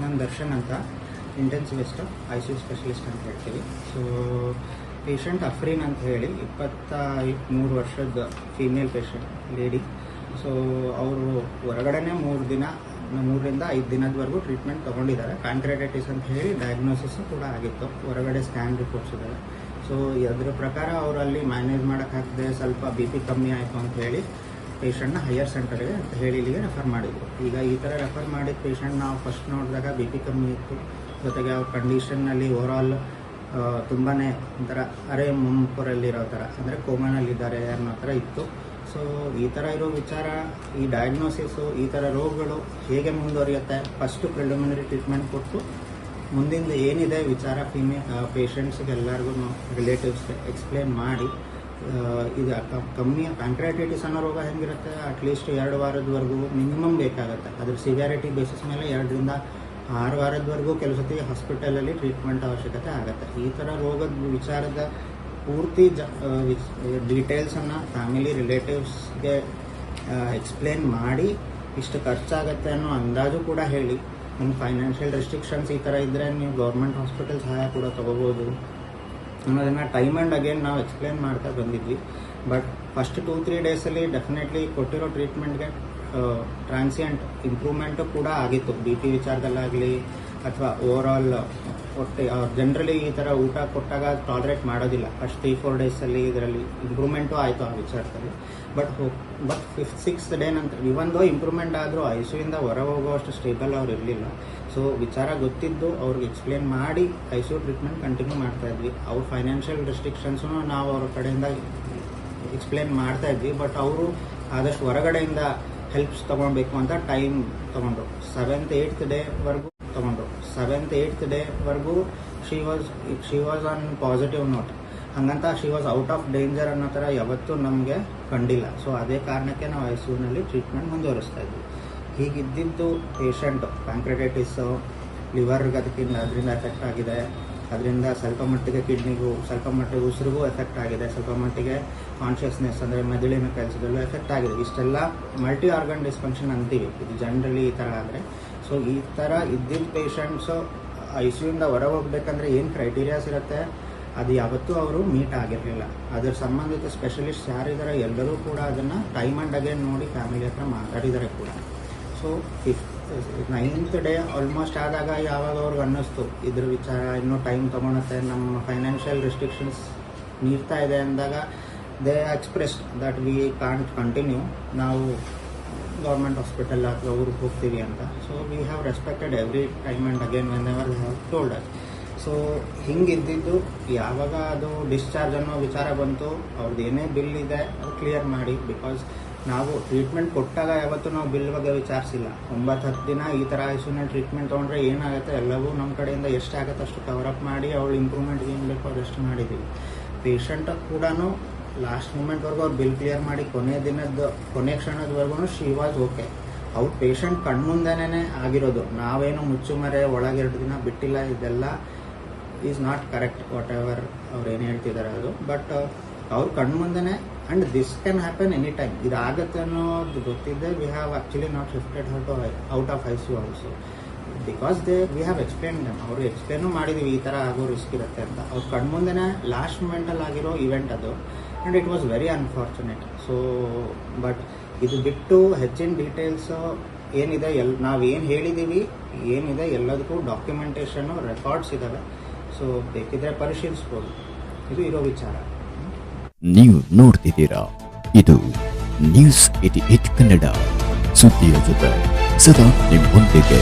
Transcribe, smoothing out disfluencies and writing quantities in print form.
ನಾನು ದರ್ಶನ್ ಅಂತ, intensivist, ICU specialist ಅಂತ ಹೇಳ್ತೀವಿ. ಸೊ ಪೇಷಂಟ್ ಅಫ್ರೀನ್ ಅಂತ ಹೇಳಿ 23 ವರ್ಷದ ಫೀಮೇಲ್ ಪೇಷಂಟ್, ಲೇಡಿ. ಸೊ ಅವರು ಹೊರಗಡೆನೇ 3ರಿಂದ 5 ದಿನದವರೆಗೂ ಟ್ರೀಟ್ಮೆಂಟ್ ತೊಗೊಂಡಿದ್ದಾರೆ. ಪ್ಯಾಂಕ್ರೆಟೈಟಿಸ್ ಅಂತ ಹೇಳಿ ಡಯಾಗ್ನೋಸಿಸ್ ಕೂಡ ಆಗಿತ್ತು, ಹೊರಗಡೆ ಸ್ಕ್ಯಾನ್ ರಿಪೋರ್ಟ್ಸ್ ಇದ್ದಾವೆ. ಸೊ ಅದರ ಪ್ರಕಾರ ಅವರಲ್ಲಿ ಮ್ಯಾನೇಜ್ ಮಾಡೋಕ್ಕಾಗದೆ ಸ್ವಲ್ಪ BP ಕಮ್ಮಿ ಆಯಿತು ಅಂತ ಹೇಳಿ ಪೇಷಂಟ್ನ ಹೈಯರ್ ಸೆಂಟರ್ಗೆ ಅಂತ ಹೇಳಿ ಇಲ್ಲಿಗೆ ರೆಫರ್ ಮಾಡಿದರು. ಈಗ ಈ ಥರ ರೆಫರ್ ಮಾಡಿದ ಪೇಷಂಟ್ ನಾವು ಫಸ್ಟ್ ನೋಡಿದಾಗ BP ಕಮ್ಮಿ ಇತ್ತು, ಜೊತೆಗೆ ಅವ್ರ ಕಂಡೀಷನ್ನಲ್ಲಿ ಓವರಾಲ್ ತುಂಬಾ ಒಂಥರ ಮುಂಪುರಲ್ಲಿರೋ ಥರ, ಅಂದರೆ ಕೋಮಾನಲ್ಲಿದ್ದಾರೆ ಅನ್ನೋ ಥರ ಇತ್ತು. ಸೊ ಈ ಥರ ಇರೋ ವಿಚಾರ, ಈ ಡಯಾಗ್ನೋಸಿಸು, ಈ ಥರ ರೋಗಗಳು ಹೇಗೆ ಮುಂದುವರಿಯುತ್ತೆ, ಫಸ್ಟು ಪ್ರಿಲಿಮಿನರಿ ಟ್ರೀಟ್ಮೆಂಟ್ ಕೊಟ್ಟು ಮುಂದಿಂದ ಏನಿದೆ ವಿಚಾರ ಪೇಷಂಟ್ಸ್ಗೆ ಎಲ್ಲರಿಗೂ ರಿಲೇಟಿವ್ಸ್ಗೆ ಎಕ್ಸ್ಪ್ಲೇನ್ ಮಾಡಿ, ಇದು ಕಮ್ಮಿ ಪ್ಯಾಂಕ್ರೆಟೈಟಿಸ್ ಅನ್ನೋ ರೋಗ ಹೆಂಗಿರುತ್ತೆ, ಅಟ್ಲೀಸ್ಟ್ 2 ವಾರದವರೆಗೂ ಮಿನಿಮಮ್ ಬೇಕಾಗುತ್ತೆ. ಅದ್ರ ಸಿವಿಯಾರಿಟಿ ಬೇಸಿಸ್ ಮೇಲೆ 2 ರಿಂದ 6 ವಾರದವರೆಗೂ ಕೆಲವು ಸತಿ ಹಾಸ್ಪಿಟಲಲ್ಲಿ ಟ್ರೀಟ್ಮೆಂಟ್ ಅವಶ್ಯಕತೆ ಆಗುತ್ತೆ. ಈ ಥರ ರೋಗದ ವಿಚಾರದ ಪೂರ್ತಿ ಡೀಟೇಲ್ಸನ್ನು ಫ್ಯಾಮಿಲಿ ರಿಲೇಟಿವ್ಸ್ಗೆ ಎಕ್ಸ್ಪ್ಲೇನ್ ಮಾಡಿ, ಇಷ್ಟು ಖರ್ಚಾಗತ್ತೆ ಅನ್ನೋ ಅಂದಾಜು ಕೂಡ ಹೇಳಿ, ನಿಮ್ಮ ಫೈನಾನ್ಷಿಯಲ್ ರೆಸ್ಟ್ರಿಕ್ಷನ್ಸ್ ಈ ಥರ ಇದ್ದರೆ ನೀವು ಗೌರ್ಮೆಂಟ್ ಹಾಸ್ಪಿಟಲ್ ಸಹಾಯ ಕೂಡ ತೊಗೋಬೋದು ಅನ್ನೋದನ್ನು ಟೈಮ್ ಆ್ಯಂಡ್ ಅಗೇನ್ ನಾವು ಎಕ್ಸ್ಪ್ಲೇನ್ ಮಾಡ್ತಾ ಬಂದಿದ್ವಿ. ಬಟ್ ಫಸ್ಟ್ 2-3 ಡೇಸಲ್ಲಿ ಡೆಫಿನೆಟ್ಲಿ ಕೊಟ್ಟಿರೋ ಟ್ರೀಟ್ಮೆಂಟ್ಗೆ ಟ್ರಾನ್ಸಿಯಂಟ್ ಇಂಪ್ರೂವ್ಮೆಂಟು ಕೂಡ ಆಗಿತ್ತು. BP ವಿಚಾರದಲ್ಲಾಗಲಿ ಅಥವಾ ಓವರಾಲ್ ಜನರಲಿ ಈ ಥರ ಊಟ ಕೊಟ್ಟಾಗ ಟಾಲರೇಟ್ ಮಾಡೋದಿಲ್ಲ. ಫಸ್ಟ್ 3-4 ಡೇಸಲ್ಲಿ ಇದರಲ್ಲಿ ಇಂಪ್ರೂವ್ಮೆಂಟು ಆಯಿತು ಆ ವಿಚಾರದಲ್ಲಿ. ಬಟ್ 5th-6th ಡೇ ನಂತರ ಇವೊಂದು ಇಂಪ್ರೂವ್ಮೆಂಟ್ ಆದರೂ ICUಯಿಂದ ಹೊರ ಹೋಗುವಷ್ಟು ಸ್ಟೇಬಲ್ ಅವ್ರು ಇರಲಿಲ್ಲ. ಸೊ ವಿಚಾರ ಗೊತ್ತಿದ್ದು ಅವ್ರಿಗೆ ಎಕ್ಸ್ಪ್ಲೇನ್ ಮಾಡಿ ICU ಟ್ರೀಟ್ಮೆಂಟ್ ಕಂಟಿನ್ಯೂ ಮಾಡ್ತಾಯಿದ್ವಿ. ಅವ್ರ ಫೈನಾನ್ಷಿಯಲ್ ರೆಸ್ಟ್ರಿಕ್ಷನ್ಸು ನಾವು ಅವ್ರ ಕಡೆಯಿಂದ ಎಕ್ಸ್ಪ್ಲೇನ್ ಮಾಡ್ತಾಯಿದ್ವಿ. ಬಟ್ ಅವರು ಆದಷ್ಟು ಹೊರಗಡೆಯಿಂದ ಹೆಲ್ಪ್ಸ್ ತೊಗೊಳ್ಬೇಕು ಅಂತ ಟೈಮ್ ತೊಗೊಂಡ್ರು. 7th-8th ಡೇವರೆಗೂ she was on positive note. ಹಾಗಂತ she was out of danger ಅನ್ನೋ ಥರ ಯಾವತ್ತೂ ನಮಗೆ ಕಂಡಿಲ್ಲ. ಸೊ ಅದೇ ಕಾರಣಕ್ಕೆ ನಾವು ICUನಲ್ಲಿ ಟ್ರೀಟ್ಮೆಂಟ್ ಮುಂದುವರಿಸ್ತಾ ಇದ್ವಿ. ಹೀಗಿದ್ದಿದ್ದು ಪೇಷಂಟು ಪ್ಯಾಂಕ್ರೆಟೈಟಿಸ್ಸು, ಲಿವರ್ಗೆ ಅದರಿಂದ ಎಫೆಕ್ಟ್ ಆಗಿದೆ, ಅದರಿಂದ ಸ್ವಲ್ಪ ಮಟ್ಟಿಗೆ ಕಿಡ್ನಿಗೂ, ಸ್ವಲ್ಪ ಮಟ್ಟಿಗೆ ಉಸಿರಿಗೂ ಎಫೆಕ್ಟ್ ಆಗಿದೆ, ಸ್ವಲ್ಪ ಮಟ್ಟಿಗೆ ಕಾನ್ಷಿಯಸ್ನೆಸ್ ಅಂದರೆ ಮೆದುಳಿನ ಕೆಲಸದಲ್ಲೂ ಎಫೆಕ್ಟ್ ಆಗಿದೆ. ಇಷ್ಟೆಲ್ಲ ಮಲ್ಟಿ ಆರ್ಗನ್ ಡಿಸ್ಫಂಕ್ಷನ್ ಅಂತೀವಿ ಇದು ಜನರಲಿ ಈ ಥರ ಆದರೆ. ಸೊ ಈ ಥರ ಇದ್ದಿದ್ದ ಪೇಷಂಟ್ಸು ICUಯಿಂದ ಹೊರ ಹೋಗ್ಬೇಕಂದ್ರೆ ಏನು ಕ್ರೈಟೀರಿಯಾಸ್ ಇರುತ್ತೆ ಅದು ಯಾವತ್ತೂ ಅವರು ಮೀಟ್ ಆಗಿರಲಿಲ್ಲ. ಅದರ ಸಂಬಂಧಿತ ಸ್ಪೆಷಲಿಸ್ಟ್ ಯಾರಿದ್ದಾರೆ ಎಲ್ಲರೂ ಕೂಡ ಅದನ್ನು ಟೈಮ್ ಆ್ಯಂಡ್ ಅಗೇನ್ ನೋಡಿ ಫ್ಯಾಮಿಲಿ ಹತ್ರ ಮಾತಾಡಿದ್ದಾರೆ ಕೂಡ. ಸೊ 9th ಡೇ ಆಲ್ಮೋಸ್ಟ್ ಆದಾಗ ಯಾವಾಗ ಅವ್ರಿಗೆ ಅನ್ನಿಸ್ತು ಇದ್ರ ವಿಚಾರ ಇನ್ನೂ ಟೈಮ್ ತೊಗೊಳುತ್ತೆ, ನಮ್ಮ ಫೈನಾನ್ಷಿಯಲ್ ರೆಸ್ಟ್ರಿಕ್ಷನ್ಸ್ ಮೀರ್ತಾ ಇದೆ ಅಂದಾಗ they expressed that we can't continue, ನಾವು ಗೌರ್ಮೆಂಟ್ ಹಾಸ್ಪಿಟಲ್ ಅಥವಾ ಊರಿಗೆ ಹೋಗ್ತೀವಿ ಅಂತ. So we have respected every time and again whenever we have told us. ಸೊ ಹಿಂಗಿದ್ದಿದ್ದು ಯಾವಾಗ ಅದು ಡಿಸ್ಚಾರ್ಜ್ ಅನ್ನೋ ವಿಚಾರ ಬಂತು, ಅವ್ರದ್ದು ಏನೇ ಬಿಲ್ ಇದೆ ಅದು ಕ್ಲಿಯರ್ ಮಾಡಿ. ಬಿಕಾಸ್ ನಾವು ಟ್ರೀಟ್ಮೆಂಟ್ ಕೊಟ್ಟಾಗ ಯಾವತ್ತೂ ನಾವು ಬಿಲ್ ಬಗ್ಗೆ ವಿಚಾರಿಸಿಲ್ಲ. 9-10 ದಿನ ಈ ಥರ ICUನಲ್ಲಿ ಟ್ರೀಟ್ಮೆಂಟ್ ತೊಗೊಂಡ್ರೆ ಏನಾಗುತ್ತೆ ಎಲ್ಲವೂ ನಮ್ಮ ಕಡೆಯಿಂದ ಎಷ್ಟಾಗುತ್ತೆ ಅಷ್ಟು ಕವರಪ್ ಮಾಡಿ ಅವಳು ಇಂಪ್ರೂವ್ಮೆಂಟ್ಗೆ ಏನು ಬೇಕೋ ಅದಷ್ಟು ಮಾಡಿದ್ದೀವಿ. ಪೇಷಂಟ್ ಕೂಡ ಲಾಸ್ಟ್ ಮೂಮೆಂಟ್ವರೆಗೂ ಅವ್ರು ಬಿಲ್ ಕ್ಲಿಯರ್ ಮಾಡಿ ಕೊನೆ ಕ್ಷಣದವರೆಗೂ ಶಿ ವಾಸ್ ಓಕೆ. ಅವ್ರ ಪೇಷಂಟ್ ಕಣ್ಮುಂದೆನೇ ಆಗಿರೋದು, ನಾವೇನು ಮುಚ್ಚುಮರೆ ಒಳಗೆ 2 ದಿನ ಬಿಟ್ಟಿಲ್ಲ. ಇದೆಲ್ಲ is not correct whatever ಅವ್ರು ಏನು ಹೇಳ್ತಿದ್ದಾರೆ ಅದು. ಬಟ್ ಅವ್ರ ಕಣ್ಮುಂದೆನೇ and this can happen any time. ಇದಾಗುತ್ತೆ ಅನ್ನೋದು ಗೊತ್ತಿದ್ದೆ we have actually not shifted her to out of ICU also because we have explained them. ಅವರು ಎಕ್ಸ್ಪ್ಲೇನು ಮಾಡಿದ್ದೀವಿ ಈ ಥರ ಆಗೋ ರಿಸ್ಕ್ ಇರುತ್ತೆ ಅಂತ. ಅವ್ರ ಕಣ್ಮುಂದೆನೇ ಲಾಸ್ಟ್ ಮೂಮೆಂಟಲ್ಲಿ ಆಗಿರೋ ಇವೆಂಟ್ ಅದು. And it was very unfortunate. So but ಇದು ಬಿಟ್ಟು ಹೆಚ್ಚಿನ ಡೀಟೇಲ್ಸು ಏನಿದೆ ನಾವೇನು ಹೇಳಿದ್ದೀವಿ ಏನಿದೆ ಎಲ್ಲದಕ್ಕೂ ಡಾಕ್ಯುಮೆಂಟೇಷನ್ನು ರೆಕಾರ್ಡ್ಸ್ ಇದ್ದಾವೆ. ಸೊ ಬೇಕಿದ್ರೆ ಪರಿಶೀಲಿಸ್ಬೋದು. ಇದು ಇರೋ ವಿಚಾರ. ನೀವು ನೋಡ್ತಿದ್ದೀರಾ, ಇದು News 88 ಕನ್ನಡ, ಸುದ್ದಿಯ ಜೊತೆ ಸದಾ ನಿಮ್ಮೊಂದಿಗೆ.